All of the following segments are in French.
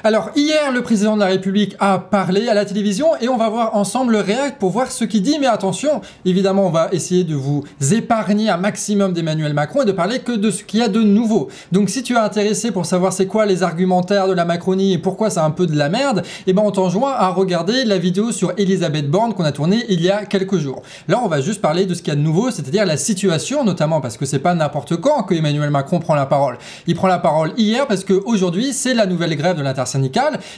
Alors hier, le président de la République a parlé à la télévision et on va voir ensemble le réact pour voir ce qu'il dit. Mais attention, évidemment, on va essayer de vous épargner un maximum d'Emmanuel Macron et de parler que de ce qu'il y a de nouveau. Donc si tu es intéressé pour savoir c'est quoi les argumentaires de la Macronie et pourquoi c'est un peu de la merde, eh ben on t'enjoint à regarder la vidéo sur Elisabeth Borne qu'on a tournée il y a quelques jours. Là, on va juste parler de ce qu'il y a de nouveau, c'est-à-dire la situation, notamment parce que c'est pas n'importe quand que Emmanuel Macron prend la parole. Il prend la parole hier parce qu'aujourd'hui, c'est la nouvelle grève de l'intersyndicale.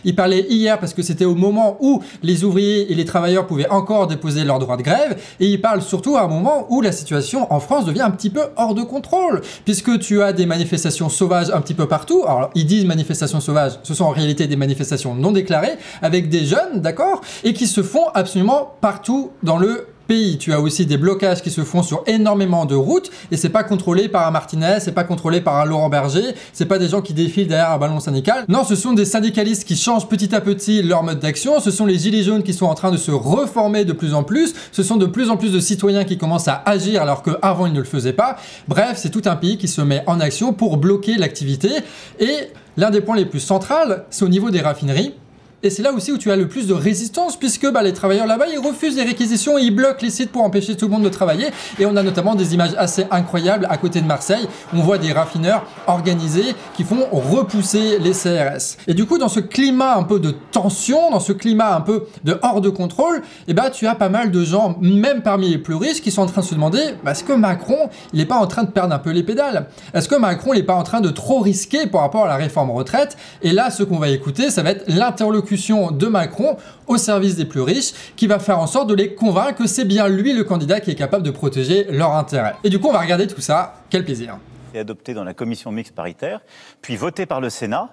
Il parlait hier parce que c'était au moment où les ouvriers et les travailleurs pouvaient encore déposer leur droit de grève, et il parle surtout à un moment où la situation en France devient un petit peu hors de contrôle, puisque tu as des manifestations sauvages un petit peu partout. Alors ils disent manifestations sauvages, ce sont en réalité des manifestations non déclarées, avec des jeunes, d'accord, et qui se font absolument partout dans le pays. Tu as aussi des blocages qui se font sur énormément de routes et c'est pas contrôlé par un Martinez, c'est pas contrôlé par un Laurent Berger, c'est pas des gens qui défilent derrière un ballon syndical. Non, ce sont des syndicalistes qui changent petit à petit leur mode d'action, ce sont les gilets jaunes qui sont en train de se reformer de plus en plus, ce sont de plus en plus de citoyens qui commencent à agir alors qu'avant ils ne le faisaient pas. Bref, c'est tout un pays qui se met en action pour bloquer l'activité et l'un des points les plus centrales, c'est au niveau des raffineries. Et c'est là aussi où tu as le plus de résistance, puisque les travailleurs là-bas, ils refusent les réquisitions et ils bloquent les sites pour empêcher tout le monde de travailler. Et on a notamment des images assez incroyables à côté de Marseille. On voit des raffineurs organisés qui font repousser les CRS. Et du coup, dans ce climat un peu de tension, dans ce climat un peu de hors de contrôle, eh ben, tu as pas mal de gens, même parmi les plus riches, qui sont en train de se demander, est-ce que Macron, il n'est pas en train de perdre un peu les pédales? Est-ce que Macron, il n'est pas en train de trop risquer par rapport à la réforme retraite? Et là, ce qu'on va écouter, ça va être l'interlocution de Macron au service des plus riches qui va faire en sorte de les convaincre que c'est bien lui le candidat qui est capable de protéger leurs intérêts. Et du coup, on va regarder tout ça. Quel plaisir. Adopté dans la commission mixte paritaire, puis voté par le Sénat,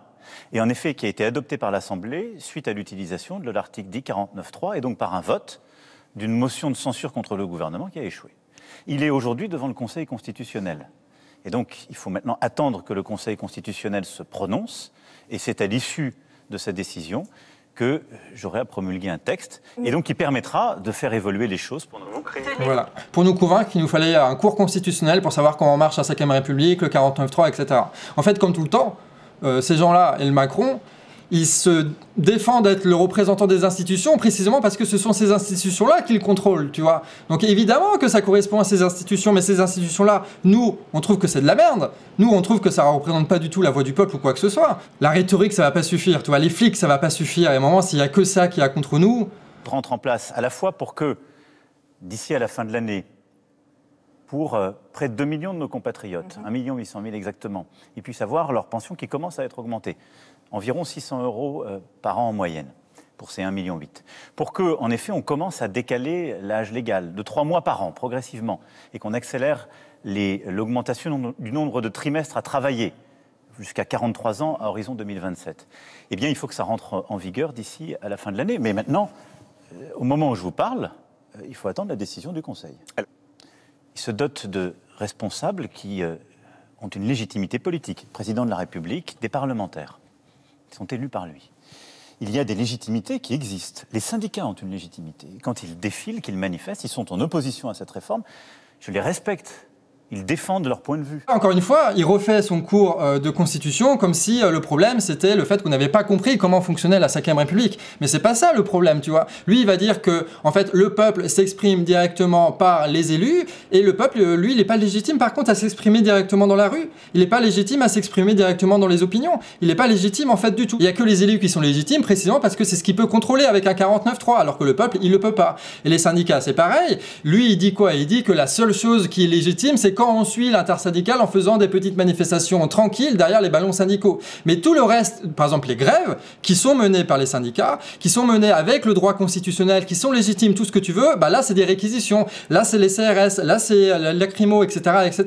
et en effet qui a été adopté par l'Assemblée suite à l'utilisation de l'article 49.3 et donc par un vote d'une motion de censure contre le gouvernement qui a échoué. Il est aujourd'hui devant le Conseil constitutionnel. Et donc, il faut maintenant attendre que le Conseil constitutionnel se prononce, et c'est à l'issue de cette décision que j'aurai à promulguer un texte, et donc qui permettra de faire évoluer les choses pour nous créer. Voilà. Pour nous convaincre qu'il nous fallait un cours constitutionnel pour savoir comment marche la 5e République, le 49.3, etc. En fait, comme tout le temps, ces gens-là et le Macron, ils se défendent d'être le représentant des institutions précisément parce que ce sont ces institutions-là qu'ils contrôlent, tu vois. Donc évidemment que ça correspond à ces institutions, mais ces institutions-là, nous, on trouve que c'est de la merde. Nous, on trouve que ça ne représente pas du tout la voix du peuple ou quoi que ce soit. La rhétorique, ça va pas suffire, tu vois. Les flics, ça va pas suffire. Et à un moment, s'il y a que ça qui a contre nous... Rentre en place à la fois pour que, d'ici à la fin de l'année, pour près de 2 millions de nos compatriotes, 1 800 000 exactement, ils puissent avoir leur pension qui commence à être augmentée. Environ 600 € par an en moyenne, pour ces 1,8 million. Pour que, en effet, on commence à décaler l'âge légal de 3 mois par an, progressivement, et qu'on accélère l'augmentation du nombre de trimestres à travailler, jusqu'à 43 ans à horizon 2027. Eh bien, il faut que ça rentre en vigueur d'ici à la fin de l'année. Mais maintenant, au moment où je vous parle, il faut attendre la décision du Conseil. Il se dote de responsables qui ont une légitimité politique, président de la République, des parlementaires, qui sont élus par lui. Il y a des légitimités qui existent. Les syndicats ont une légitimité. Quand ils défilent, qu'ils manifestent, ils sont en opposition à cette réforme. Je les respecte. Ils défendent leur point de vue. Encore une fois, il refait son cours de constitution comme si le problème c'était le fait qu'on n'avait pas compris comment fonctionnait la 5e République. Mais c'est pas ça le problème, tu vois. Lui, il va dire que en fait le peuple s'exprime directement par les élus et le peuple, lui, il n'est pas légitime par contre à s'exprimer directement dans la rue. Il n'est pas légitime à s'exprimer directement dans les opinions. Il n'est pas légitime en fait du tout. Il n'y a que les élus qui sont légitimes précisément parce que c'est ce qu'il peut contrôler avec un 49.3 alors que le peuple, il le peut pas. Et les syndicats, c'est pareil. Lui, il dit quoi? Il dit que la seule chose qui est légitime, c'est quand on suit l'intersyndicale en faisant des petites manifestations tranquilles derrière les ballons syndicaux. Mais tout le reste, par exemple les grèves, qui sont menées par les syndicats, qui sont menées avec le droit constitutionnel, qui sont légitimes, tout ce que tu veux, là c'est des réquisitions, là c'est les CRS, là c'est lacrymo, etc., etc.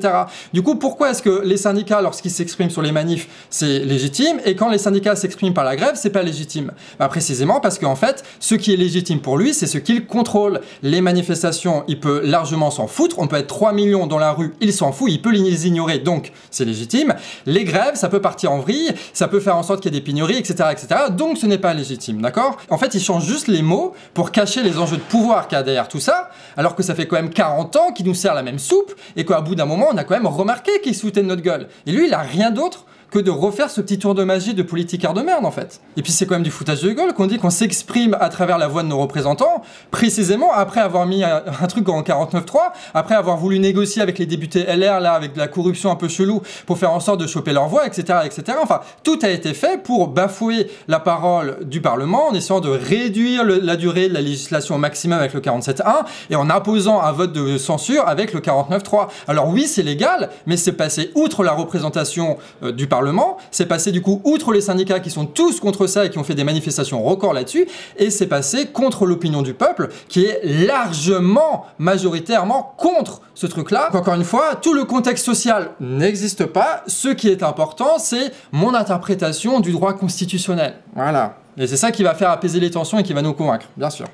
Du coup, pourquoi est-ce que les syndicats, lorsqu'ils s'expriment sur les manifs, c'est légitime, et quand les syndicats s'expriment par la grève, c'est pas légitime? Précisément parce qu'en fait, ce qui est légitime pour lui, c'est ce qu'il contrôle. Les manifestations, il peut largement s'en foutre, on peut être 3 millions dans la rue, il s'en fout, il peut les ignorer, donc c'est légitime. Les grèves, ça peut partir en vrille, ça peut faire en sorte qu'il y ait des pénuries, etc., etc., donc ce n'est pas légitime, d'accord? En fait, il change juste les mots pour cacher les enjeux de pouvoir qu'il y a derrière tout ça, alors que ça fait quand même 40 ans qu'il nous sert la même soupe, et qu'à bout d'un moment, on a quand même remarqué qu'il se foutait de notre gueule. Et lui, il a rien d'autre que de refaire ce petit tour de magie de politiqueur de merde en fait. Et puis c'est quand même du foutage de gueule qu'on dit qu'on s'exprime à travers la voix de nos représentants, précisément après avoir mis un truc en 49.3, après avoir voulu négocier avec les députés LR là, avec de la corruption un peu chelou, pour faire en sorte de choper leur voix, etc., etc. Enfin, tout a été fait pour bafouer la parole du Parlement en essayant de réduire la durée de la législation au maximum avec le 47.1 et en imposant un vote de censure avec le 49.3. Alors oui, c'est légal, mais c'est passé outre la représentation du Parlement, c'est passé du coup outre les syndicats qui sont tous contre ça et qui ont fait des manifestations records là-dessus, et c'est passé contre l'opinion du peuple qui est largement, majoritairement contre ce truc-là. Encore une fois, tout le contexte social n'existe pas. Ce qui est important, c'est mon interprétation du droit constitutionnel. Voilà. Et c'est ça qui va faire apaiser les tensions et qui va nous convaincre, bien sûr.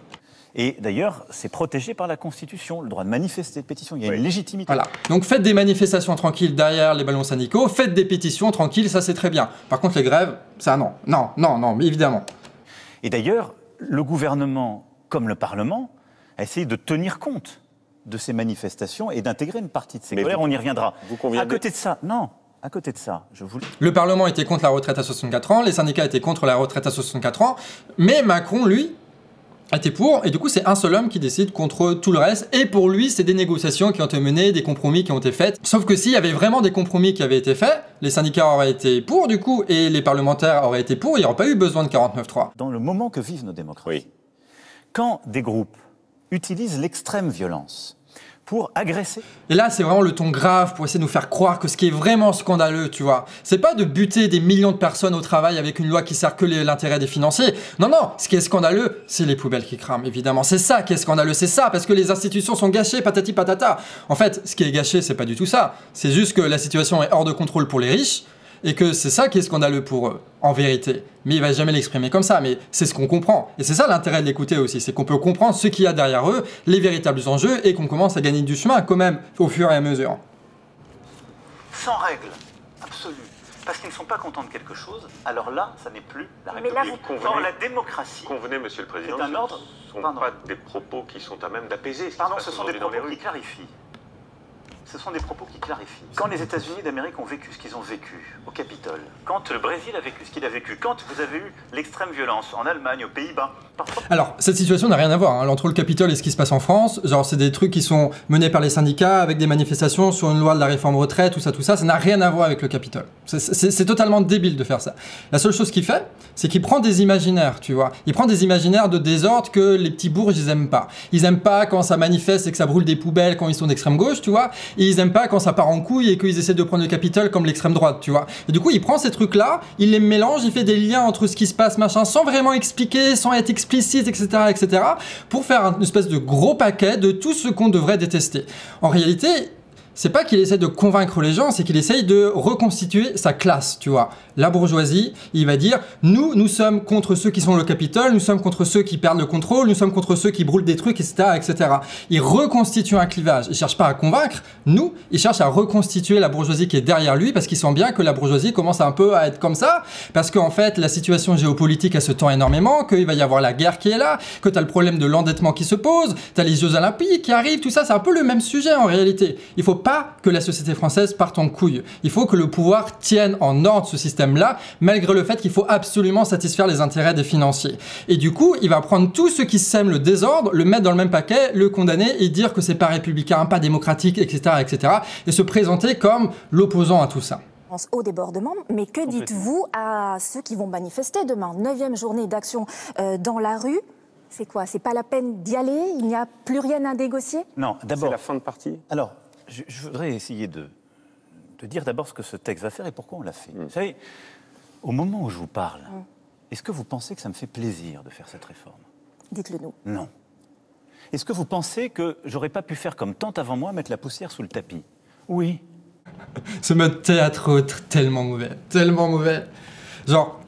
Et d'ailleurs, c'est protégé par la Constitution, le droit de manifester, de pétition. Il y a une légitimité. Voilà. Donc faites des manifestations tranquilles derrière les ballons syndicaux, faites des pétitions tranquilles, ça c'est très bien. Par contre, les grèves, ça non. Non, non, non, évidemment. Et d'ailleurs, le gouvernement, comme le Parlement, a essayé de tenir compte de ces manifestations et d'intégrer une partie de ces colères. On y reviendra. À côté de ça, non. À côté de ça, le Parlement était contre la retraite à 64 ans, les syndicats étaient contre la retraite à 64 ans, mais Macron, lui, était pour, et du coup c'est un seul homme qui décide contre tout le reste, et pour lui c'est des négociations qui ont été menées, des compromis qui ont été faits, sauf que s'il y avait vraiment des compromis qui avaient été faits, les syndicats auraient été pour du coup, et les parlementaires auraient été pour, il n'y aurait pas eu besoin de 49.3. Dans le moment que vivent nos démocraties, quand des groupes utilisent l'extrême violence pour agresser. Et là, c'est vraiment le ton grave pour essayer de nous faire croire que ce qui est vraiment scandaleux, tu vois, c'est pas de buter des millions de personnes au travail avec une loi qui sert que l'intérêt des financiers. Non, non, ce qui est scandaleux, c'est les poubelles qui crament, évidemment. C'est ça qui est scandaleux, c'est ça, parce que les institutions sont gâchées, patati patata. En fait, ce qui est gâché, c'est pas du tout ça. C'est juste que la situation est hors de contrôle pour les riches, et que c'est ça qui est scandaleux pour eux, en vérité. Mais il va jamais l'exprimer comme ça, mais c'est ce qu'on comprend. Et c'est ça l'intérêt de l'écouter aussi, c'est qu'on peut comprendre ce qu'il y a derrière eux, les véritables enjeux, et qu'on commence à gagner du chemin quand même, au fur et à mesure. Sans règle absolue, parce qu'ils ne sont pas contents de quelque chose, alors là, ça n'est plus la République. Or, la démocratie... Convenez, Monsieur le Président, c'est un ordre... ce ne sont pas des propos qui sont à même d'apaiser. Pardon, ce sont des propos qui clarifient. Ce sont des propos qui clarifient. Quand les États-Unis d'Amérique ont vécu ce qu'ils ont vécu au Capitole, quand le Brésil a vécu ce qu'il a vécu, quand vous avez eu l'extrême violence en Allemagne, aux Pays-Bas... Alors, cette situation n'a rien à voir hein, entre le Capitole et ce qui se passe en France. Genre, c'est des trucs qui sont menés par les syndicats avec des manifestations sur une loi de la réforme retraite, tout ça, ça n'a rien à voir avec le Capitole. C'est totalement débile de faire ça. La seule chose qu'il fait, c'est qu'il prend des imaginaires, tu vois. Il prend des imaginaires de désordre que les petits bourges, ils aiment pas. Ils aiment pas quand ça manifeste et que ça brûle des poubelles quand ils sont d'extrême gauche, tu vois. Et ils aiment pas quand ça part en couille et qu'ils essaient de prendre le Capitole comme l'extrême droite, tu vois. Et du coup, il prend ces trucs-là, il les mélange, il fait des liens entre ce qui se passe, machin, sans vraiment expliquer, sans être explicite, etc., etc., pour faire une espèce de gros paquet de tout ce qu'on devrait détester. En réalité, c'est pas qu'il essaie de convaincre les gens, c'est qu'il essaye de reconstituer sa classe, tu vois. La bourgeoisie, il va dire, nous sommes contre ceux qui sont le Capitole, nous sommes contre ceux qui perdent le contrôle, nous sommes contre ceux qui brûlent des trucs, etc., etc. Il reconstitue un clivage. Il cherche pas à convaincre, il cherche à reconstituer la bourgeoisie qui est derrière lui, parce qu'il sent bien que la bourgeoisie commence un peu à être comme ça, parce qu'en fait, la situation géopolitique, elle se tend énormément, qu'il va y avoir la guerre qui est là, que t'as le problème de l'endettement qui se pose, t'as les Jeux Olympiques qui arrivent, tout ça, c'est un peu le même sujet en réalité. Il faut pas que la société française parte en couille. Il faut que le pouvoir tienne en ordre ce système-là, malgré le fait qu'il faut absolument satisfaire les intérêts des financiers. Et du coup, il va prendre tout ce qui sème le désordre, le mettre dans le même paquet, le condamner et dire que c'est pas républicain, pas démocratique, etc., etc., et se présenter comme l'opposant à tout ça. Au débordement, mais que dites-vous à ceux qui vont manifester demain, 9e journée d'action dans la rue? C'est quoi? C'est pas la peine d'y aller? Il n'y a plus rien à négocier? Non, d'abord... C'est la fin de partie. Alors, je voudrais essayer de dire d'abord ce que ce texte va faire et pourquoi on l'a fait. Vous savez, au moment où je vous parle, est-ce que vous pensez que ça me fait plaisir de faire cette réforme? Dites-le nous. Non. Est-ce que vous pensez que j'aurais pas pu faire comme tant avant moi, mettre la poussière sous le tapis? Oui. Ce mode théâtre tellement mauvais, tellement mauvais. Genre...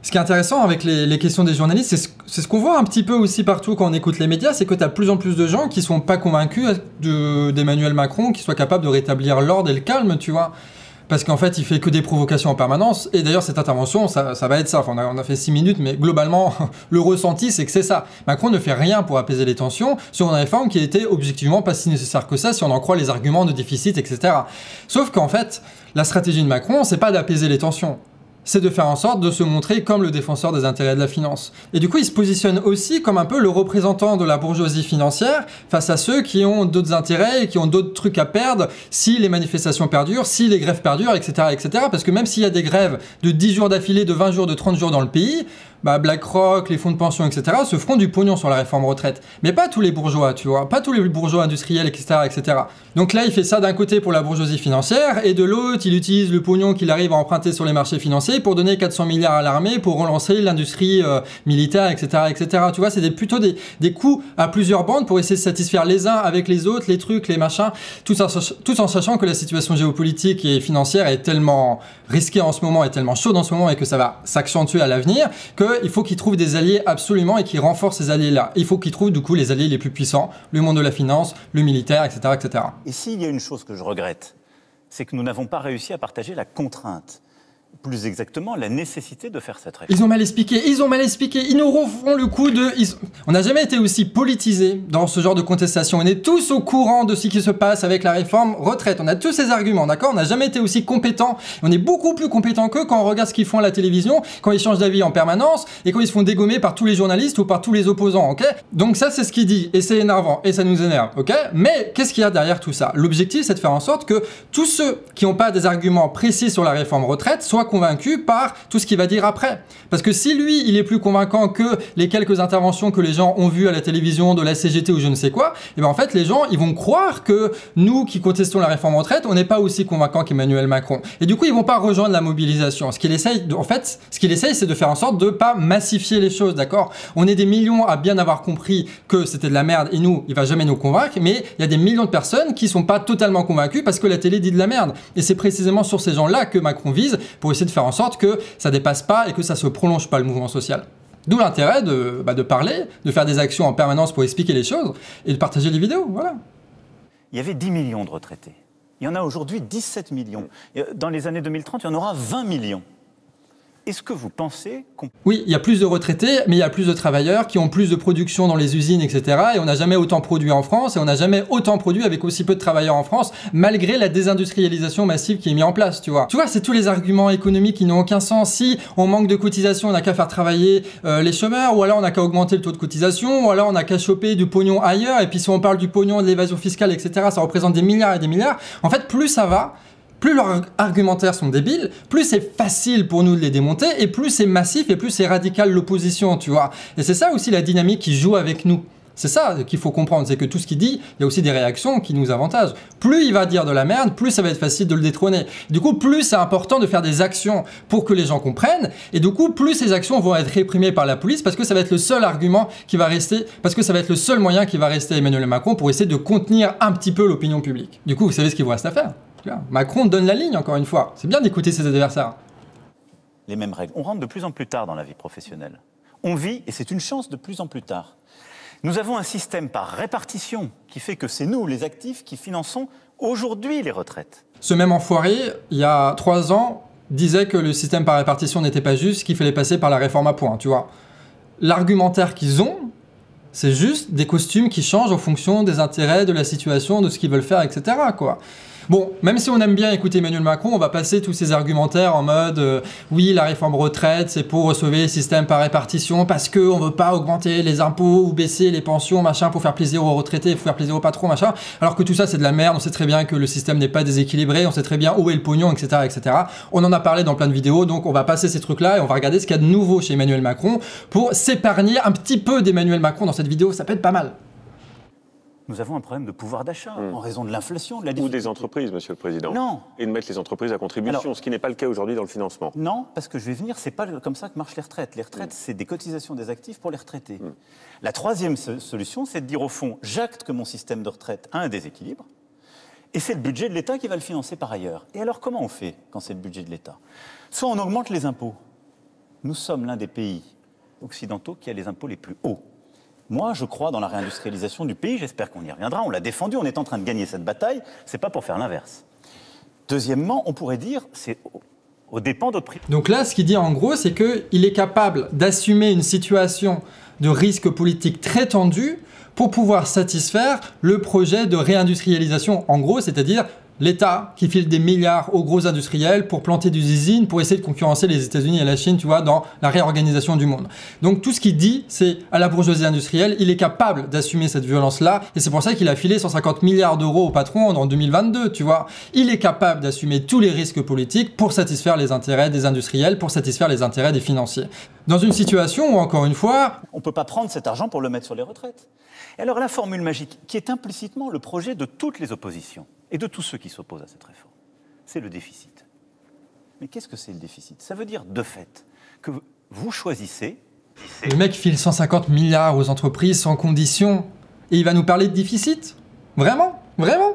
Ce qui est intéressant avec les questions des journalistes, c'est ce qu'on voit un petit peu aussi partout quand on écoute les médias, c'est que tu as de plus en plus de gens qui sont pas convaincus d'Emmanuel Macron, qui soit capable de rétablir l'ordre et le calme, tu vois. Parce qu'en fait, il fait que des provocations en permanence. Et d'ailleurs, cette intervention, ça va être ça. Enfin, on a fait 6 minutes, mais globalement, le ressenti, c'est que c'est ça. Macron ne fait rien pour apaiser les tensions sur une réforme qui était objectivement pas si nécessaire que ça, si on en croit les arguments de déficit, etc. Sauf qu'en fait, La stratégie de Macron, c'est pas d'apaiser les tensions. C'est de faire en sorte de se montrer comme le défenseur des intérêts de la finance. Et du coup, il se positionne aussi comme un peu le représentant de la bourgeoisie financière face à ceux qui ont d'autres intérêts et qui ont d'autres trucs à perdre si les manifestations perdurent, si les grèves perdurent, etc. etc. Parce que même s'il y a des grèves de 10 jours d'affilée, de 20 jours, de 30 jours dans le pays, BlackRock, les fonds de pension, etc. se feront du pognon sur la réforme retraite. Mais pas tous les bourgeois, tu vois, pas tous les bourgeois industriels, etc. etc. Donc là, il fait ça d'un côté pour la bourgeoisie financière, et de l'autre, il utilise le pognon qu'il arrive à emprunter sur les marchés financiers pour donner 400 milliards à l'armée, pour relancer l'industrie militaire, etc. etc. Tu vois, c'est plutôt des coups à plusieurs bandes pour essayer de satisfaire les uns avec les autres, les trucs, les machins, tout en sachant que la situation géopolitique et financière est tellement risquée en ce moment, est tellement chaude en ce moment, et que ça va s'accentuer à l'avenir, qu'il faut qu'ils trouvent des alliés absolument et qu'ils renforcent ces alliés-là. Il faut qu'ils trouvent du coup les alliés les plus puissants, le monde de la finance, le militaire, etc. etc. Et s'il y a une chose que je regrette, c'est que nous n'avons pas réussi à partager la contrainte. Plus exactement, la nécessité de faire cette réforme. Ils ont mal expliqué, ils nous refont le coup de... On n'a jamais été aussi politisé dans ce genre de contestation. On est tous au courant de ce qui se passe avec la réforme retraite. On a tous ces arguments, d'accord? On n'a jamais été aussi compétents. On est beaucoup plus compétents qu'eux quand on regarde ce qu'ils font à la télévision, quand ils changent d'avis en permanence, et quand ils se font dégommer par tous les journalistes ou par tous les opposants, ok? Donc ça, c'est ce qu'il dit, et c'est énervant, et ça nous énerve, ok? Mais qu'est-ce qu'il y a derrière tout ça? L'objectif, c'est de faire en sorte que tous ceux qui n'ont pas des arguments précis sur la réforme retraite soient convaincu par tout ce qu'il va dire après. Parce que si lui, il est plus convaincant que les quelques interventions que les gens ont vues à la télévision de la CGT ou je ne sais quoi, et bien en fait, les gens, ils vont croire que nous qui contestons la réforme retraite, on n'est pas aussi convaincant qu'Emmanuel Macron. Et du coup, ils vont pas rejoindre la mobilisation. Ce qu'il essaye, c'est de faire en sorte de ne pas massifier les choses, d'accord? On est des millions à bien avoir compris que c'était de la merde et nous, il va jamais nous convaincre, mais il y a des millions de personnes qui sont pas totalement convaincues parce que la télé dit de la merde. Et c'est précisément sur ces gens-là que Macron vise pour essayer de faire en sorte que ça dépasse pas et que ça se prolonge pas le mouvement social. D'où l'intérêt de parler, de faire des actions en permanence pour expliquer les choses et de partager les vidéos, voilà. Il y avait 10 millions de retraités. Il y en a aujourd'hui 17 millions. Dans les années 2030, il y en aura 20 millions. Est-ce que vous pensez qu'on... Oui, il y a plus de retraités, mais il y a plus de travailleurs qui ont plus de production dans les usines, etc. Et on n'a jamais autant produit en France, et on n'a jamais autant produit avec aussi peu de travailleurs en France, malgré la désindustrialisation massive qui est mise en place, tu vois. Tu vois, c'est tous les arguments économiques qui n'ont aucun sens. Si on manque de cotisation, on n'a qu'à faire travailler les chômeurs, ou alors on n'a qu'à augmenter le taux de cotisation, ou alors on n'a qu'à choper du pognon ailleurs, et puis si on parle du pognon, de l'évasion fiscale, etc., ça représente des milliards et des milliards. En fait, plus ça va, plus leurs argumentaires sont débiles, plus c'est facile pour nous de les démonter, et plus c'est massif, et plus c'est radical l'opposition, tu vois. Et c'est ça aussi la dynamique qui joue avec nous. C'est ça qu'il faut comprendre, c'est que tout ce qu'il dit, il y a aussi des réactions qui nous avantagent. Plus il va dire de la merde, plus ça va être facile de le détrôner. Du coup, plus c'est important de faire des actions pour que les gens comprennent, et du coup, plus ces actions vont être réprimées par la police, parce que ça va être le seul argument qui va rester, parce que ça va être le seul moyen qui va rester à Emmanuel Macron pour essayer de contenir un petit peu l'opinion publique. Du coup, vous savez ce qu'il vous reste à faire. Macron donne la ligne, encore une fois. C'est bien d'écouter ses adversaires. Les mêmes règles. On rentre de plus en plus tard dans la vie professionnelle. On vit, et c'est une chance, de plus en plus tard. Nous avons un système par répartition qui fait que c'est nous, les actifs, qui finançons aujourd'hui les retraites. Ce même enfoiré, il y a 3 ans, disait que le système par répartition n'était pas juste, qu'il fallait passer par la réforme à points, tu vois. L'argumentaire qu'ils ont, c'est juste des costumes qui changent en fonction des intérêts, de la situation, de ce qu'ils veulent faire, etc., quoi. Bon, même si on aime bien écouter Emmanuel Macron, on va passer tous ces argumentaires en mode oui, la réforme retraite, c'est pour sauver le système par répartition parce qu'on ne veut pas augmenter les impôts ou baisser les pensions, machin, pour faire plaisir aux retraités, pour faire plaisir aux patrons, machin. Alors que tout ça, c'est de la merde. On sait très bien que le système n'est pas déséquilibré, on sait très bien où est le pognon, etc., etc. On en a parlé dans plein de vidéos, donc on va passer ces trucs-là et on va regarder ce qu'il y a de nouveau chez Emmanuel Macron pour s'épargner un petit peu d'Emmanuel Macron dans cette vidéo. Ça peut être pas mal. Nous avons un problème de pouvoir d'achat en raison de l'inflation, de la difficulté. Ou des entreprises, Monsieur le Président. Non. Et de mettre les entreprises à contribution, alors, ce qui n'est pas le cas aujourd'hui dans le financement. Non, parce que je vais venir, c'est pas comme ça que marchent les retraites. Les retraites, c'est des cotisations des actifs pour les retraités. La troisième solution, c'est de dire au fond, j'acte que mon système de retraite a un déséquilibre, et c'est le budget de l'État qui va le financer par ailleurs. Et alors, comment on fait quand c'est le budget de l'État? Soit on augmente les impôts. Nous sommes l'un des pays occidentaux qui a les impôts les plus hauts. Moi, je crois dans la réindustrialisation du pays, j'espère qu'on y reviendra, on l'a défendu, on est en train de gagner cette bataille, c'est pas pour faire l'inverse. Deuxièmement, on pourrait dire, c'est aux dépens d'autres prix. Donc là, ce qu'il dit en gros, c'est qu'il est capable d'assumer une situation de risque politique très tendue pour pouvoir satisfaire le projet de réindustrialisation, en gros, c'est-à-dire l'État qui file des milliards aux gros industriels pour planter des usines, pour essayer de concurrencer les États-Unis et la Chine, tu vois, dans la réorganisation du monde. Donc tout ce qu'il dit, c'est à la bourgeoisie industrielle, il est capable d'assumer cette violence-là, et c'est pour ça qu'il a filé 150 milliards d'euros au patron en 2022, tu vois. Il est capable d'assumer tous les risques politiques pour satisfaire les intérêts des industriels, pour satisfaire les intérêts des financiers. Dans une situation où, encore une fois... On ne peut pas prendre cet argent pour le mettre sur les retraites. Et alors la formule magique, qui est implicitement le projet de toutes les oppositions, et de tous ceux qui s'opposent à cette réforme, c'est le déficit. Mais qu'est-ce que c'est le déficit? Ça veut dire, de fait, que vous choisissez... Le mec file 150 milliards aux entreprises sans condition, et il va nous parler de déficit? Vraiment? Vraiment?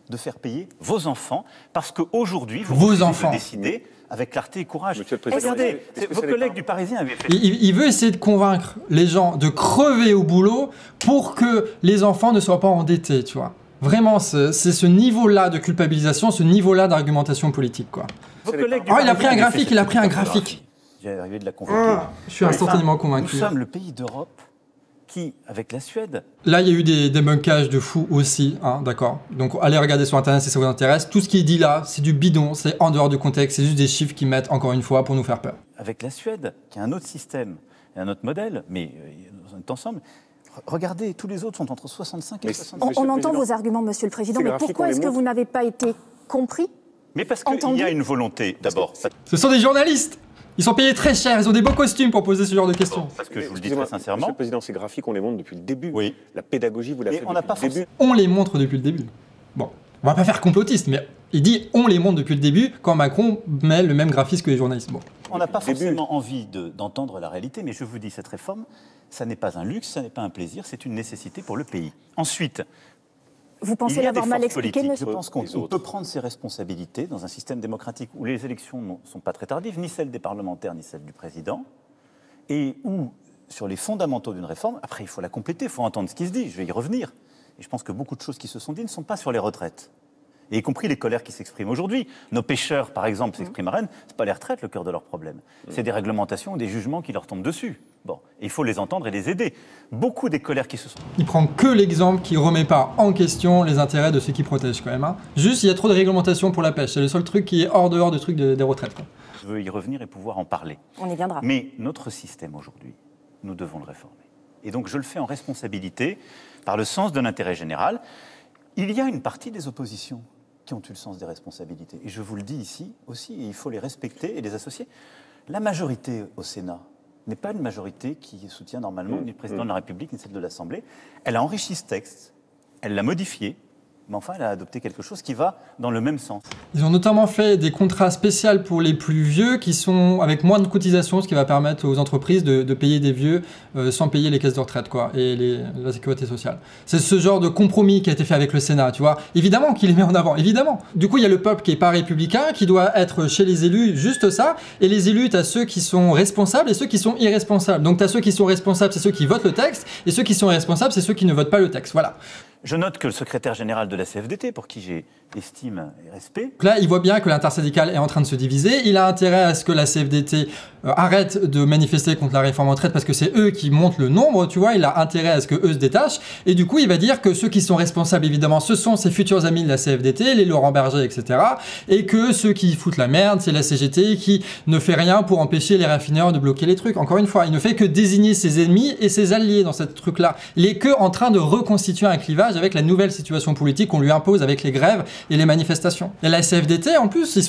De faire payer vos enfants, parce qu'aujourd'hui, vous refusez de décider avec clarté et courage. Regardez, vos collègues du Parisien avaient fait... Il veut essayer de convaincre les gens de crever au boulot pour que les enfants ne soient pas endettés, tu vois. Vraiment, c'est ce niveau-là de culpabilisation, ce niveau-là d'argumentation politique, quoi. Vos collègues du il a pris un graphique, il a pris un graphique. J'ai arrivé de la convoquer. Je suis instantanément convaincu. Nous sommes le pays d'Europe qui, avec la Suède... Là, il y a eu des débunkages de fous aussi, hein, d'accord. Donc, allez regarder sur Internet si ça vous intéresse. Tout ce qui est dit là, c'est du bidon, c'est en dehors du contexte, c'est juste des chiffres qu'ils mettent, encore une fois, pour nous faire peur. Avec la Suède, qui a un autre système et un autre modèle, mais on est ensemble... Regardez, tous les autres sont entre 65 et 65. On entend vos arguments, Monsieur le Président, mais pourquoi est-ce que vous n'avez pas été compris? Mais parce qu'il y a une volonté, d'abord. Ce sont des journalistes. Ils sont payés très cher, ils ont des beaux costumes pour poser ce genre de questions. Parce que je vous le dis très sincèrement... Monsieur le Président, ces graphiques, on les montre depuis le début. Oui. La pédagogie, vous l'avez fait depuis le début. On les montre depuis le début. Bon, on va pas faire complotiste, mais il dit on les montre depuis le début quand Macron met le même graphisme que les journalistes. Bon. On n'a pas forcément envie d'entendre la réalité, mais je vous dis, cette réforme, ça n'est pas un luxe, ça n'est pas un plaisir, c'est une nécessité pour le pays. Ensuite, vous pensez l'avoir mal expliqué, monsieur? Je pense qu'on peut prendre ses responsabilités dans un système démocratique où les élections ne sont pas très tardives, ni celles des parlementaires, ni celles du président, et où, sur les fondamentaux d'une réforme, après il faut la compléter, il faut entendre ce qui se dit, je vais y revenir. Et je pense que beaucoup de choses qui se sont dites ne sont pas sur les retraites. Et y compris les colères qui s'expriment aujourd'hui. Nos pêcheurs, par exemple, s'expriment à Rennes, c'est pas les retraites le cœur de leur problème. C'est des réglementations, des jugements qui leur tombent dessus. Bon, il faut les entendre et les aider. Beaucoup des colères qui se sont... Il prend que l'exemple qui remet pas en question les intérêts de ceux qui protègent quand même. Hein. Juste, il y a trop de réglementations pour la pêche. C'est le seul truc qui est hors dehors du truc des retraites. Quoi. Je veux y revenir et pouvoir en parler. On y viendra. Mais notre système aujourd'hui, nous devons le réformer. Et donc je le fais en responsabilité, par le sens de l'intérêt général. Il y a une partie des oppositions qui ont eu le sens des responsabilités. Et je vous le dis ici aussi, il faut les respecter et les associer. La majorité au Sénat n'est pas une majorité qui soutient normalement ni le président de la République ni celle de l'Assemblée. Elle a enrichi ce texte, elle l'a modifié, mais enfin elle a adopté quelque chose qui va dans le même sens. Ils ont notamment fait des contrats spéciaux pour les plus vieux qui sont avec moins de cotisations, ce qui va permettre aux entreprises de payer des vieux sans payer les caisses de retraite quoi, et la sécurité sociale. C'est ce genre de compromis qui a été fait avec le Sénat, tu vois. Évidemment qu'il les met en avant, évidemment. Du coup, il y a le peuple qui est pas républicain, qui doit être chez les élus juste ça, et les élus, tu as ceux qui sont responsables et ceux qui sont irresponsables. Donc tu as ceux qui sont responsables, c'est ceux qui votent le texte, et ceux qui sont irresponsables, c'est ceux qui ne votent pas le texte. Voilà. Je note que le secrétaire général de la CFDT, pour qui j'ai estime et respect... Là, il voit bien que l'intersyndicale est en train de se diviser. Il a intérêt à ce que la CFDT arrête de manifester contre la réforme en retraite parce que c'est eux qui montent le nombre, tu vois. Il a intérêt à ce que eux se détachent. Et du coup, il va dire que ceux qui sont responsables, évidemment, ce sont ses futurs amis de la CFDT, les Laurent Berger, etc. Et que ceux qui foutent la merde, c'est la CGT qui ne fait rien pour empêcher les raffineurs de bloquer les trucs. Encore une fois, il ne fait que désigner ses ennemis et ses alliés dans ce truc-là. Il est que en train de reconstituer un clivage avec la nouvelle situation politique qu'on lui impose avec les grèves et les manifestations. Et la CFDT, en plus, ça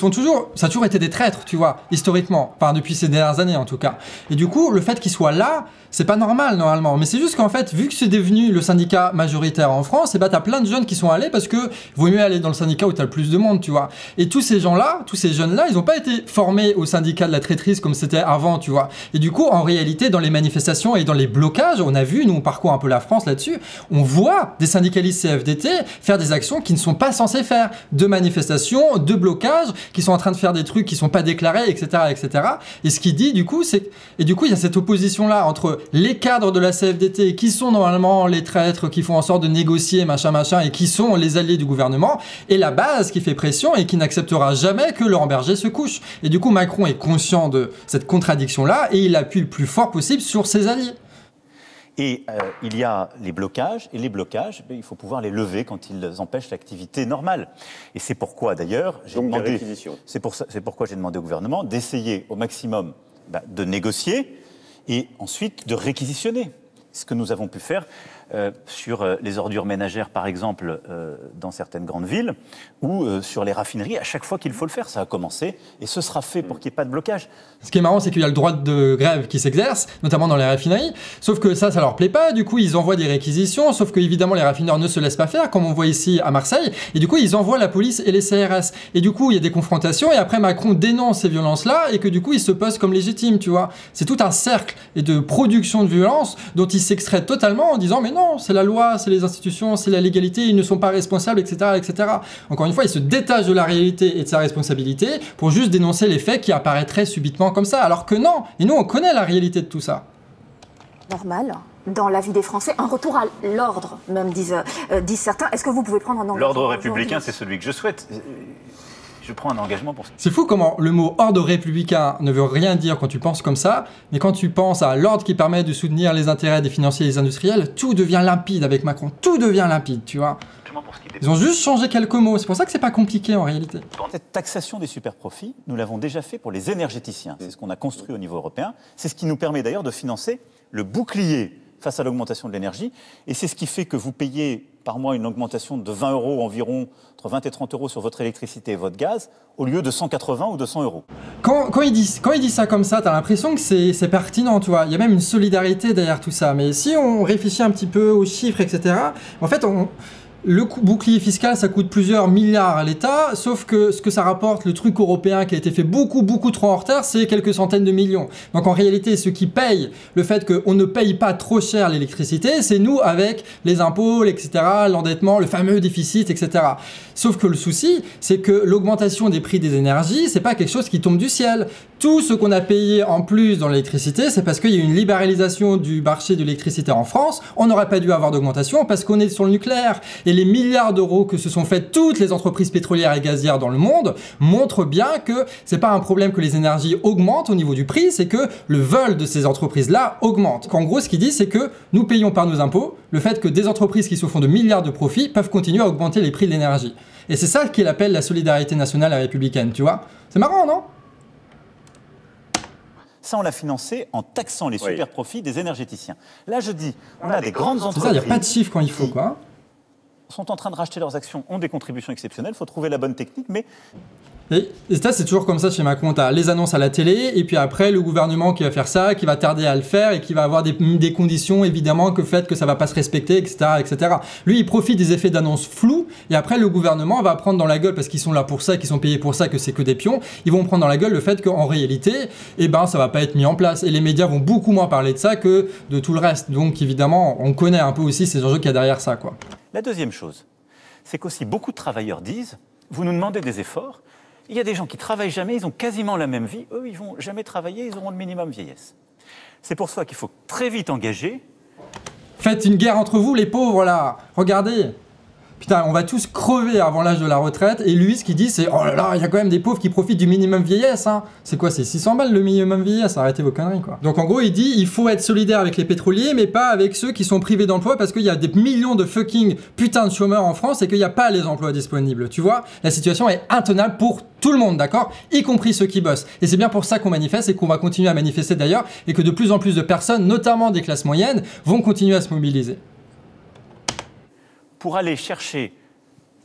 a toujours été des traîtres, tu vois, historiquement. Enfin, depuis ces dernières années, en tout cas. Et du coup, le fait qu'ils soient là, c'est pas normal, normalement. Mais c'est juste qu'en fait, vu que c'est devenu le syndicat majoritaire en France, et bah, t'as plein de jeunes qui sont allés parce que vaut mieux aller dans le syndicat où t'as le plus de monde, tu vois. Et tous ces gens-là, tous ces jeunes-là, ils ont pas été formés au syndicat de la traîtrise comme c'était avant, tu vois. Et du coup, en réalité, dans les manifestations et dans les blocages, on a vu, nous, on parcourt un peu la France là-dessus, on voit des syndicalistes CFDT faire des actions qu'ils ne sont pas censés faire. De manifestations, de blocages, qui sont en train de faire des trucs qui sont pas déclarés, etc., etc. Et ce qu'il dit, du coup, c'est... Et du coup, il y a cette opposition-là entre les cadres de la CFDT qui sont normalement les traîtres, qui font en sorte de négocier, machin, machin, et qui sont les alliés du gouvernement, et la base qui fait pression et qui n'acceptera jamais que Laurent Berger se couche. Et du coup, Macron est conscient de cette contradiction-là, et il appuie le plus fort possible sur ses alliés. Et il y a les blocages, et les blocages, il faut pouvoir les lever quand ils empêchent l'activité normale. Et c'est pourquoi, d'ailleurs, c'est pourquoi j'ai demandé au gouvernement d'essayer au maximum de négocier et ensuite de réquisitionner. Ce que nous avons pu faire sur les ordures ménagères, par exemple, dans certaines grandes villes, ou sur les raffineries, à chaque fois qu'il faut le faire. Ça a commencé, et ce sera fait pour qu'il n'y ait pas de blocage. Ce qui est marrant, c'est qu'il y a le droit de grève qui s'exerce, notamment dans les raffineries, sauf que ça leur plaît pas, du coup ils envoient des réquisitions, sauf que évidemment les raffineurs ne se laissent pas faire, comme on voit ici à Marseille, et du coup ils envoient la police et les CRS. Et du coup il y a des confrontations, et après Macron dénonce ces violences-là, et que du coup il se pose comme légitime, tu vois. C'est tout un cercle de production de violence dont il s'extrait totalement en disant mais non, c'est la loi, c'est les institutions, c'est la légalité, ils ne sont pas responsables, etc., etc. Encore une fois, il se détache de la réalité et de sa responsabilité pour juste dénoncer les faits qui apparaîtraient subitement comme ça, alors que non. Et nous, on connaît la réalité de tout ça. Normal. Dans la vie des Français, un retour à l'ordre, même disent certains. Est-ce que vous pouvez prendre un engagement? L'ordre républicain, c'est celui que je souhaite. Je prends un engagement pour ça. C'est fou comment le mot ordre républicain ne veut rien dire quand tu penses comme ça, mais quand tu penses à l'ordre qui permet de soutenir les intérêts des financiers et des industriels, tout devient limpide avec Macron. Tout devient limpide, tu vois. Ils ont juste changé quelques mots. C'est pour ça que c'est pas compliqué en réalité. Cette taxation des super-profits, nous l'avons déjà fait pour les énergéticiens. C'est ce qu'on a construit au niveau européen. C'est ce qui nous permet d'ailleurs de financer le bouclier face à l'augmentation de l'énergie. Et c'est ce qui fait que vous payez par mois une augmentation de 20 € environ, entre 20 et 30 € sur votre électricité et votre gaz, au lieu de 180 ou 200 €. Quand il dit ça comme ça, t'as l'impression que c'est pertinent, tu vois. Il y a même une solidarité derrière tout ça. Mais si on réfléchit un petit peu aux chiffres, etc., en fait, le bouclier fiscal, ça coûte plusieurs milliards à l'État, sauf que ce que ça rapporte, le truc européen qui a été fait beaucoup trop en retard, c'est quelques centaines de millions. Donc en réalité, ceux qui payent le fait qu'on ne paye pas trop cher l'électricité, c'est nous avec les impôts, etc., l'endettement, le fameux déficit, etc. Sauf que le souci, c'est que l'augmentation des prix des énergies, c'est pas quelque chose qui tombe du ciel. Tout ce qu'on a payé en plus dans l'électricité, c'est parce qu'il y a eu une libéralisation du marché de l'électricité en France. On n'aurait pas dû avoir d'augmentation parce qu'on est sur le nucléaire. Et les milliards d'euros que se sont fait toutes les entreprises pétrolières et gazières dans le monde montrent bien que c'est pas un problème que les énergies augmentent au niveau du prix, c'est que le vol de ces entreprises-là augmente. En gros, ce qu'il dit, c'est que nous payons par nos impôts le fait que des entreprises qui se font de milliards de profits peuvent continuer à augmenter les prix de l'énergie. Et c'est ça qu'il appelle la solidarité nationale et républicaine, tu vois. C'est marrant, non ? Ça, on l'a financé en taxant les super-profits des énergéticiens. Là, je dis, on a des grandes entreprises... C'est ça, il n'y a pas de chiffres quand il faut, quoi. Sont en train de racheter leurs actions, ont des contributions exceptionnelles, il faut trouver la bonne technique, mais... Et ça, c'est toujours comme ça chez Macron. Tu as les annonces à la télé, et puis après, le gouvernement qui va faire ça, qui va tarder à le faire, et qui va avoir des conditions, évidemment, que fait que ça va pas se respecter, etc., etc. Lui, il profite des effets d'annonces floues, et après, le gouvernement va prendre dans la gueule, parce qu'ils sont là pour ça, qu'ils sont payés pour ça, que c'est que des pions, ils vont prendre dans la gueule le fait qu'en réalité, ça va pas être mis en place. Et les médias vont beaucoup moins parler de ça que de tout le reste. Donc, évidemment, on connaît un peu aussi ces enjeux qu'il y a derrière ça, quoi. La deuxième chose, c'est qu'aussi beaucoup de travailleurs disent, vous nous demandez des efforts. Il y a des gens qui travaillent jamais, ils ont quasiment la même vie. Eux, ils vont jamais travailler, ils auront le minimum vieillesse. C'est pour ça qu'il faut très vite engager. Faites une guerre entre vous, les pauvres, là. Regardez. Putain, on va tous crever avant l'âge de la retraite. Et lui, ce qu'il dit, c'est « Oh là là, il y a quand même des pauvres qui profitent du minimum vieillesse. Hein. » C'est quoi? C'est 600 balles le minimum vieillesse? Arrêtez vos conneries, quoi. Donc en gros, il dit « Il faut être solidaire avec les pétroliers, mais pas avec ceux qui sont privés d'emploi parce qu'il y a des millions de fucking putains de chômeurs en France et qu'il n'y a pas les emplois disponibles. » Tu vois? La situation est intenable pour tout le monde, d'accord? Y compris ceux qui bossent. Et c'est bien pour ça qu'on manifeste et qu'on va continuer à manifester d'ailleurs et que de plus en plus de personnes, notamment des classes moyennes, vont continuer à se mobiliser. Pour aller chercher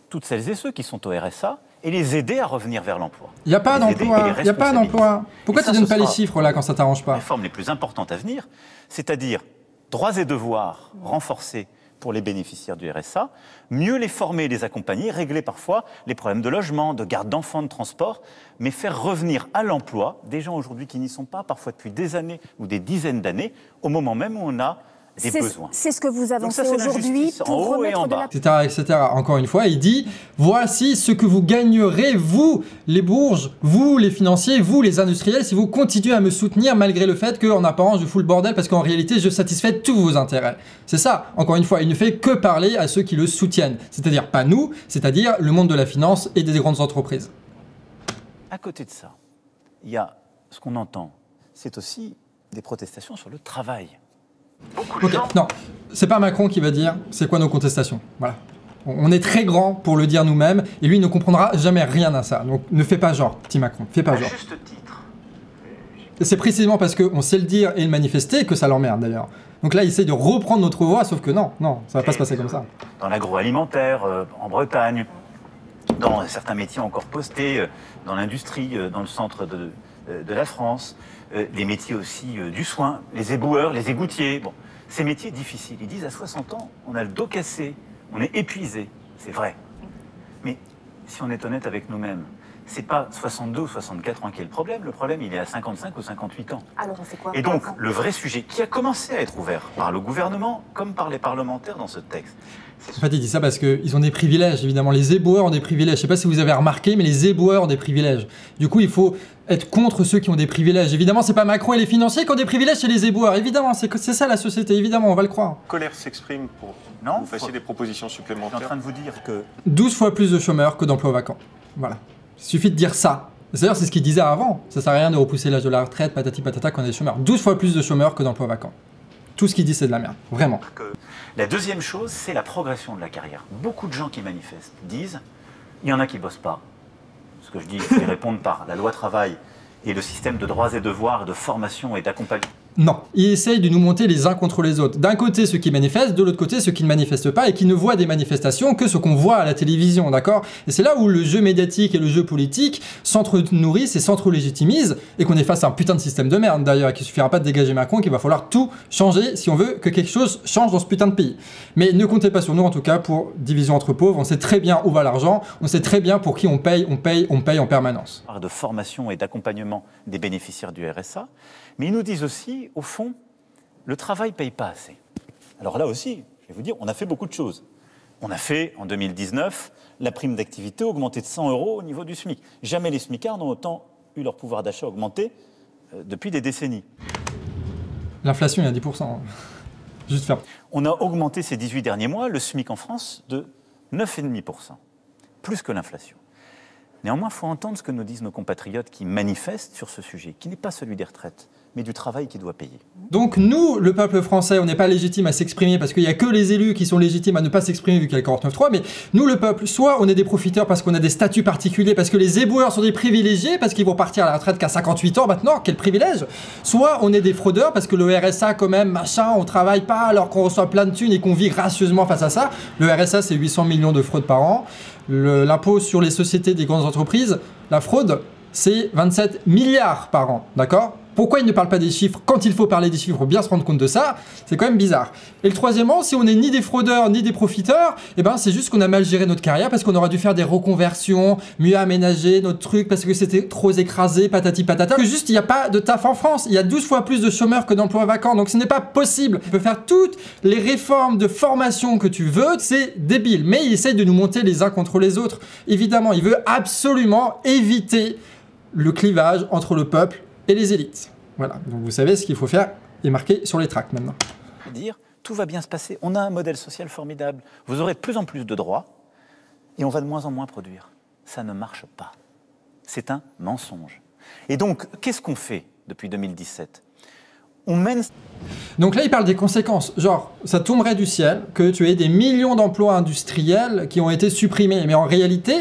toutes celles et ceux qui sont au RSA et les aider à revenir vers l'emploi. Il n'y a pas d'emploi, il n'y a pas d'emploi. Pourquoi tu ne donnes pas les chiffres là quand ça ne t'arrange pas? Les réformes les plus importantes à venir, c'est-à-dire droits et devoirs renforcés pour les bénéficiaires du RSA, mieux les former et les accompagner, régler parfois les problèmes de logement, de garde d'enfants, de transport, mais faire revenir à l'emploi des gens aujourd'hui qui n'y sont pas, parfois depuis des années ou des dizaines d'années, au moment même où on a des besoins. C'est ce que vous avancez aujourd'hui pour remettre de la... Etc., etc. Encore une fois, il dit, voici ce que vous gagnerez, vous, les bourges, vous, les financiers, vous, les industriels, si vous continuez à me soutenir malgré le fait qu'en apparence, je fous le bordel parce qu'en réalité, je satisfais tous vos intérêts. C'est ça, encore une fois, il ne fait que parler à ceux qui le soutiennent. C'est-à-dire pas nous, c'est-à-dire le monde de la finance et des grandes entreprises. À côté de ça, il y a ce qu'on entend, c'est aussi des protestations sur le travail. Ok, non, c'est pas Macron qui va dire c'est quoi nos contestations. Voilà. On est très grand pour le dire nous-mêmes et lui ne comprendra jamais rien à ça. Donc ne fais pas genre, petit Macron, fais pas genre. À juste titre. C'est précisément parce qu'on sait le dire et le manifester que ça l'emmerde d'ailleurs. Donc là, il essaie de reprendre notre voix, sauf que non, ça va pas se passer comme ça. Dans l'agroalimentaire, en Bretagne, dans certains métiers encore postés, dans l'industrie, dans le centre de la France, les métiers aussi du soin, les éboueurs, les égoutiers. Bon, ces métiers difficiles. Ils disent à 60 ans, on a le dos cassé, on est épuisé. C'est vrai. Mais si on est honnête avec nous-mêmes, c'est pas 62 ou 64 ans qui est le problème. Le problème, il est à 55 ou 58 ans. Alors, c'est quoi? Et donc, le vrai sujet qui a commencé à être ouvert par le gouvernement comme par les parlementaires dans ce texte. En fait, il dit ça parce qu'ils ont des privilèges, évidemment. Les éboueurs ont des privilèges. Je sais pas si vous avez remarqué, mais les éboueurs ont des privilèges. Du coup, il faut être contre ceux qui ont des privilèges. Évidemment, c'est pas Macron et les financiers qui ont des privilèges, c'est les éboueurs. Évidemment, c'est ça la société. Évidemment, on va le croire. Colère s'exprime pour Non, vous fassiez des propositions Je suis en supplémentaires. train de vous dire que 12 fois plus de chômeurs que d'emplois vacants. Voilà. Il suffit de dire ça. D'ailleurs, c'est ce qu'il disait avant. Ça sert à rien de repousser l'âge de la retraite, patati patata, quand on est chômeur. 12 fois plus de chômeurs que d'emplois vacants. Tout ce qu'il dit, c'est de la merde. Vraiment. la deuxième chose, c'est la progression de la carrière. Beaucoup de gens qui manifestent disent, il y en a qui bossent pas. Ce que je dis, ils répondent par la loi travail et le système de droits et devoirs, de formation et d'accompagnement. Non, il essaye de nous monter les uns contre les autres. D'un côté ceux qui manifestent, de l'autre côté ceux qui ne manifestent pas et qui ne voient des manifestations que ce qu'on voit à la télévision, d'accord? Et c'est là où le jeu médiatique et le jeu politique s'entre-nourrissent et s'entre-légitimisent et qu'on est face à un putain de système de merde d'ailleurs et qu'il suffira pas de dégager Macron, qu'il va falloir tout changer si on veut que quelque chose change dans ce putain de pays. Mais ne comptez pas sur nous en tout cas pour division entre pauvres, on sait très bien où va l'argent, on sait très bien pour qui on paye en permanence. De formation et d'accompagnement des bénéficiaires du RSA. Mais ils nous disent aussi, au fond, le travail ne paye pas assez. Alors là aussi, je vais vous dire, on a fait beaucoup de choses. On a fait, en 2019, la prime d'activité augmentée de 100 € au niveau du SMIC. Jamais les SMICards n'ont autant eu leur pouvoir d'achat augmenté depuis des décennies. L'inflation, il y a 10%. Juste faire. On a augmenté ces 18 derniers mois le SMIC en France de 9,5%. Plus que l'inflation. Néanmoins, il faut entendre ce que nous disent nos compatriotes qui manifestent sur ce sujet, qui n'est pas celui des retraites, mais du travail qui doit payer. Donc nous, le peuple français, on n'est pas légitime à s'exprimer parce qu'il n'y a que les élus qui sont légitimes à ne pas s'exprimer vu qu'il y a le 49.3, mais nous, le peuple, soit on est des profiteurs parce qu'on a des statuts particuliers, parce que les éboueurs sont des privilégiés, parce qu'ils vont partir à la retraite qu'à 58 ans maintenant, quel privilège! Soit on est des fraudeurs parce que le RSA quand même, machin, on travaille pas alors qu'on reçoit plein de thunes et qu'on vit gracieusement face à ça. Le RSA, c'est 800 millions de fraudes par an. L'impôt sur les sociétés des grandes entreprises, la fraude, c'est 27 milliards par an, d'accord? Pourquoi il ne parle pas des chiffres quand il faut parler des chiffres pour bien se rendre compte de ça? C'est quand même bizarre. Et le troisièmement, si on n'est ni des fraudeurs ni des profiteurs, eh ben c'est juste qu'on a mal géré notre carrière parce qu'on aurait dû faire des reconversions, mieux aménager notre truc parce que c'était trop écrasé, patati patata. Que juste il n'y a pas de taf en France, il y a 12 fois plus de chômeurs que d'emplois vacants, donc ce n'est pas possible. Tu peux faire toutes les réformes de formation que tu veux, c'est débile. Mais il essaye de nous monter les uns contre les autres. Évidemment, il veut absolument éviter le clivage entre le peuple et les élites. Voilà, donc vous savez ce qu'il faut faire et marquer sur les tracts maintenant. Dire, tout va bien se passer, on a un modèle social formidable, vous aurez de plus en plus de droits et on va de moins en moins produire. Ça ne marche pas. C'est un mensonge. Et donc, qu'est-ce qu'on fait depuis 2017 ? On mène... Donc là, il parle des conséquences. Genre, ça tomberait du ciel que tu aies des millions d'emplois industriels qui ont été supprimés. Mais en réalité,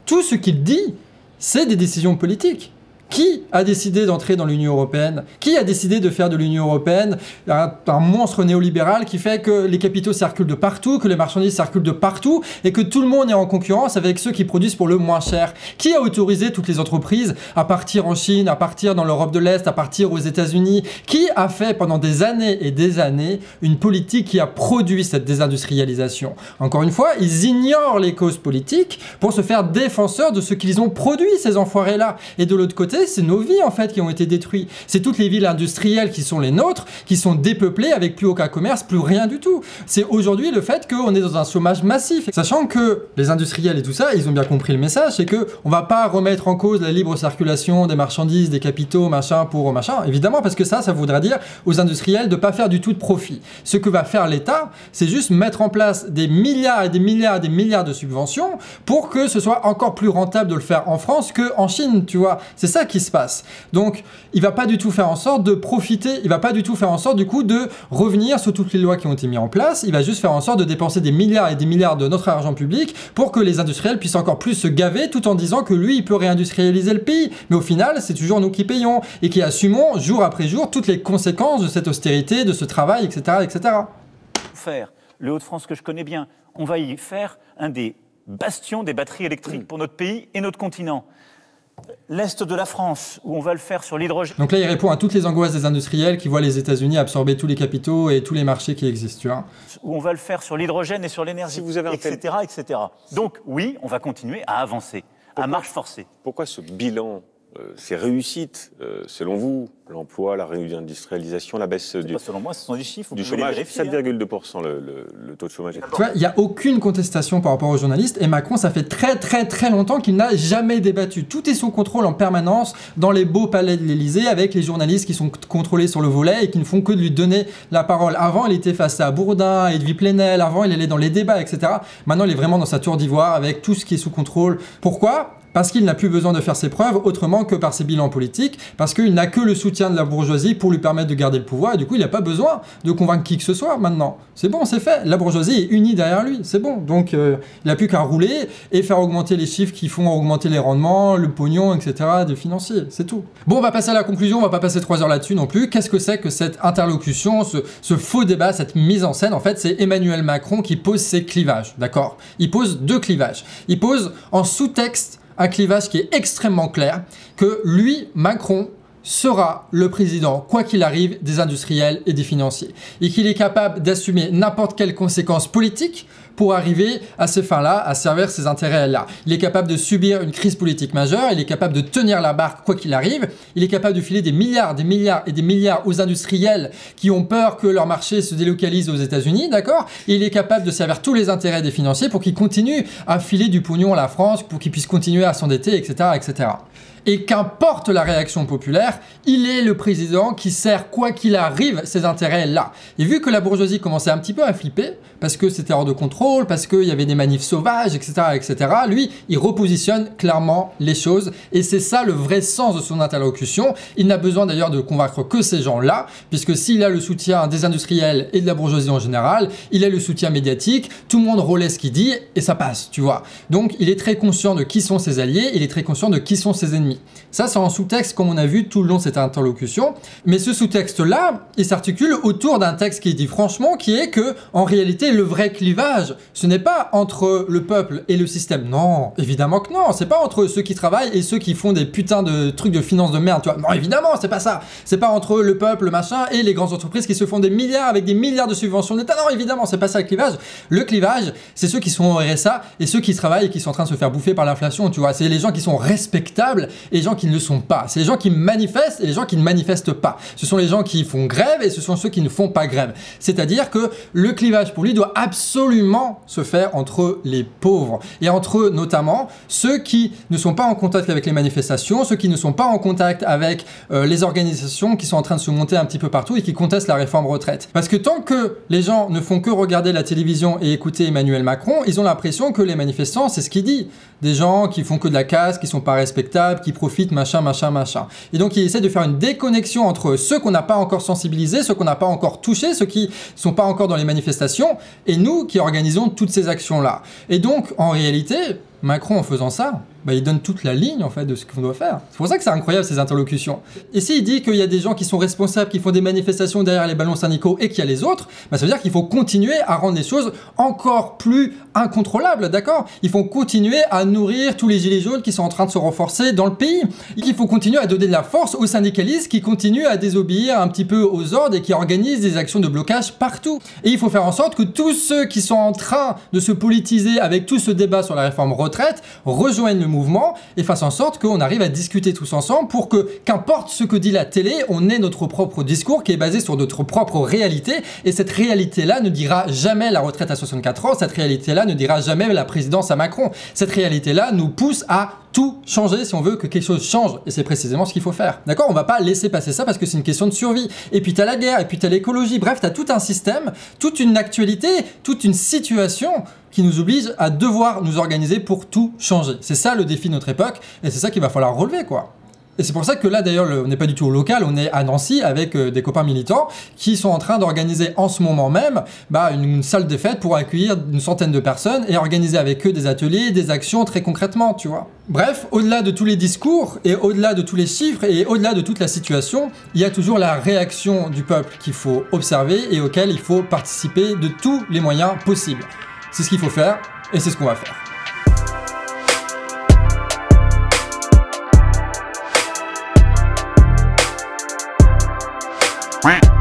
tout ce qu'il dit, c'est des décisions politiques. Qui a décidé d'entrer dans l'Union européenne? Qui a décidé de faire de l'Union européenne un monstre néolibéral qui fait que les capitaux circulent de partout, que les marchandises circulent de partout et que tout le monde est en concurrence avec ceux qui produisent pour le moins cher? Qui a autorisé toutes les entreprises à partir en Chine, à partir dans l'Europe de l'Est, à partir aux États-Unis? Qui a fait pendant des années et des années une politique qui a produit cette désindustrialisation? Encore une fois, ils ignorent les causes politiques pour se faire défenseurs de ce qu'ils ont produit, ces enfoirés-là. Et de l'autre côté, c'est nos vies en fait qui ont été détruites. C'est toutes les villes industrielles qui sont les nôtres, qui sont dépeuplées avec plus aucun commerce, plus rien du tout. C'est aujourd'hui le fait qu'on est dans un chômage massif. Sachant que les industriels et tout ça, ils ont bien compris le message, c'est que on va pas remettre en cause la libre circulation des marchandises, des capitaux, machin pour machin. Évidemment, parce que ça voudrait dire aux industriels de pas faire du tout de profit. Ce que va faire l'État, c'est juste mettre en place des milliards et des milliards et des milliards de subventions pour que ce soit encore plus rentable de le faire en France qu'en Chine, tu vois. C'est ça qui qui se passe. Donc, il va pas du tout faire en sorte de profiter, il va pas du tout faire en sorte du coup de revenir sur toutes les lois qui ont été mises en place, il va juste faire en sorte de dépenser des milliards et des milliards de notre argent public pour que les industriels puissent encore plus se gaver tout en disant que lui, il peut réindustrialiser le pays. Mais au final, c'est toujours nous qui payons et qui assumons jour après jour toutes les conséquences de cette austérité, de ce travail, etc., etc. Faire le Hauts-de-France que je connais bien, on va y faire un des bastions des batteries électriques pour notre pays et notre continent. L'Est de la France, où on va le faire sur l'hydrogène. Donc là, il répond à toutes les angoisses des industriels qui voient les États-Unis absorber tous les capitaux et tous les marchés qui existent, tu vois. Où on va le faire sur l'hydrogène et sur l'énergie, etc., etc. Donc oui, on va continuer à avancer, à marche forcée. Pourquoi ce bilan, ces réussites, selon vous, l'emploi, la réindustrialisation, la baisse Pas selon moi, ce sont des chiffres. du chômage, 7,2% le taux de chômage. Tu vois, il n'y a aucune contestation par rapport aux journalistes et Macron, ça fait très longtemps qu'il n'a jamais débattu. Tout est sous contrôle en permanence dans les beaux palais de l'Élysée avec les journalistes qui sont contrôlés sur le volet et qui ne font que de lui donner la parole. Avant, il était face à Bourdin, Edwy Plenel, avant, il allait dans les débats, etc. Maintenant, il est vraiment dans sa tour d'ivoire avec tout ce qui est sous contrôle. Pourquoi ? Parce qu'il n'a plus besoin de faire ses preuves autrement que par ses bilans politiques, parce qu'il n'a que le soutien de la bourgeoisie pour lui permettre de garder le pouvoir, et du coup il n'a pas besoin de convaincre qui que ce soit maintenant. C'est bon, c'est fait, la bourgeoisie est unie derrière lui, c'est bon. Donc il n'a plus qu'à rouler et faire augmenter les chiffres qui font augmenter les rendements, le pognon, etc. des financiers, c'est tout. Bon, on va passer à la conclusion, on va pas passer 3 heures là-dessus non plus. Qu'est-ce que c'est que cette interlocution, ce faux débat, cette mise en scène? En fait, c'est Emmanuel Macron qui pose ses clivages, d'accord? Il pose 2 clivages. Il pose en sous-texte un clivage qui est extrêmement clair, que lui, Macron, sera le président, quoi qu'il arrive, des industriels et des financiers. Et qu'il est capable d'assumer n'importe quelle conséquence politique pour arriver à ces fins-là, à servir ces intérêts-là. Il est capable de subir une crise politique majeure, il est capable de tenir la barque quoi qu'il arrive, il est capable de filer des milliards et des milliards aux industriels qui ont peur que leur marché se délocalise aux États-Unis, d'accord? Et il est capable de servir tous les intérêts des financiers pour qu'ils continuent à filer du pognon à la France, pour qu'ils puissent continuer à s'endetter, etc., etc. Et qu'importe la réaction populaire, il est le président qui sert quoi qu'il arrive ces intérêts-là. Et vu que la bourgeoisie commençait un petit peu à flipper, parce que c'était hors de contrôle, parce qu'il y avait des manifs sauvages, etc., etc., lui, il repositionne clairement les choses. Et c'est ça le vrai sens de son interlocution. Il n'a besoin d'ailleurs de convaincre que ces gens-là, puisque s'il a le soutien des industriels et de la bourgeoisie en général, il a le soutien médiatique, tout le monde relaie ce qu'il dit, et ça passe, tu vois. Donc il est très conscient de qui sont ses alliés, il est très conscient de qui sont ses ennemis. Ça, c'est en sous-texte, comme on a vu tout le long de cette interlocution. Mais ce sous-texte-là, il s'articule autour d'un texte qui dit franchement, qui est que, en réalité, le vrai clivage, ce n'est pas entre le peuple et le système. Non, évidemment que non. C'est pas entre ceux qui travaillent et ceux qui font des putains de trucs de finance de merde, tu vois. Non, évidemment, c'est pas ça. C'est pas entre le peuple, le machin, et les grandes entreprises qui se font des milliards avec des milliards de subventions d'État. Non, évidemment, c'est pas ça le clivage. Le clivage, c'est ceux qui sont au RSA et ceux qui travaillent et qui sont en train de se faire bouffer par l'inflation, tu vois. C'est les gens qui sont respectables et les gens qui ne le sont pas. C'est les gens qui manifestent et les gens qui ne manifestent pas. Ce sont les gens qui font grève et ce sont ceux qui ne font pas grève. C'est-à-dire que le clivage pour lui doit absolument se faire entre les pauvres et entre notamment ceux qui ne sont pas en contact avec les manifestations, ceux qui ne sont pas en contact avec les organisations qui sont en train de se monter un petit peu partout et qui contestent la réforme retraite. Parce que tant que les gens ne font que regarder la télévision et écouter Emmanuel Macron, ils ont l'impression que les manifestants, c'est ce qu'il dit. Des gens qui font que de la casse, qui sont pas respectables, qui profitent, machin. Et donc il essaie de faire une déconnexion entre ceux qu'on n'a pas encore sensibilisés, ceux qu'on n'a pas encore touchés, ceux qui sont pas encore dans les manifestations, et nous qui organisons toutes ces actions-là. Et donc, en réalité, Macron, en faisant ça, il donne toute la ligne en fait de ce qu'on doit faire. C'est pour ça que c'est incroyable ces interlocutions. Et s'il dit qu'il y a des gens qui sont responsables, qui font des manifestations derrière les ballons syndicaux et qu'il y a les autres, ça veut dire qu'il faut continuer à rendre les choses encore plus incontrôlables, d'accord? Il faut continuer à nourrir tous les gilets jaunes qui sont en train de se renforcer dans le pays. Il faut continuer à donner de la force aux syndicalistes qui continuent à désobéir un petit peu aux ordres et qui organisent des actions de blocage partout. Et il faut faire en sorte que tous ceux qui sont en train de se politiser avec tout ce débat sur la réforme retraite rejoignent le mouvement et fasse en sorte qu'on arrive à discuter tous ensemble pour que, qu'importe ce que dit la télé, on ait notre propre discours qui est basé sur notre propre réalité et cette réalité-là ne dira jamais la retraite à 64 ans, cette réalité-là ne dira jamais la présidence à Macron. Cette réalité-là nous pousse à tout changer si on veut que quelque chose change et c'est précisément ce qu'il faut faire. D'accord? On va pas laisser passer ça parce que c'est une question de survie. Et puis t'as la guerre, et puis t'as l'écologie, bref, t'as tout un système, toute une actualité, toute une situation qui nous oblige à devoir nous organiser pour tout changer. C'est ça le défi de notre époque et c'est ça qu'il va falloir relever, quoi. Et c'est pour ça que là, d'ailleurs, on n'est pas du tout au local, on est à Nancy avec des copains militants qui sont en train d'organiser en ce moment même une salle de fête pour accueillir une centaine de personnes et organiser avec eux des ateliers, des actions très concrètement, tu vois. Bref, au-delà de tous les discours et au-delà de tous les chiffres et au-delà de toute la situation, il y a toujours la réaction du peuple qu'il faut observer et auquel il faut participer de tous les moyens possibles. C'est ce qu'il faut faire et c'est ce qu'on va faire. Ouais.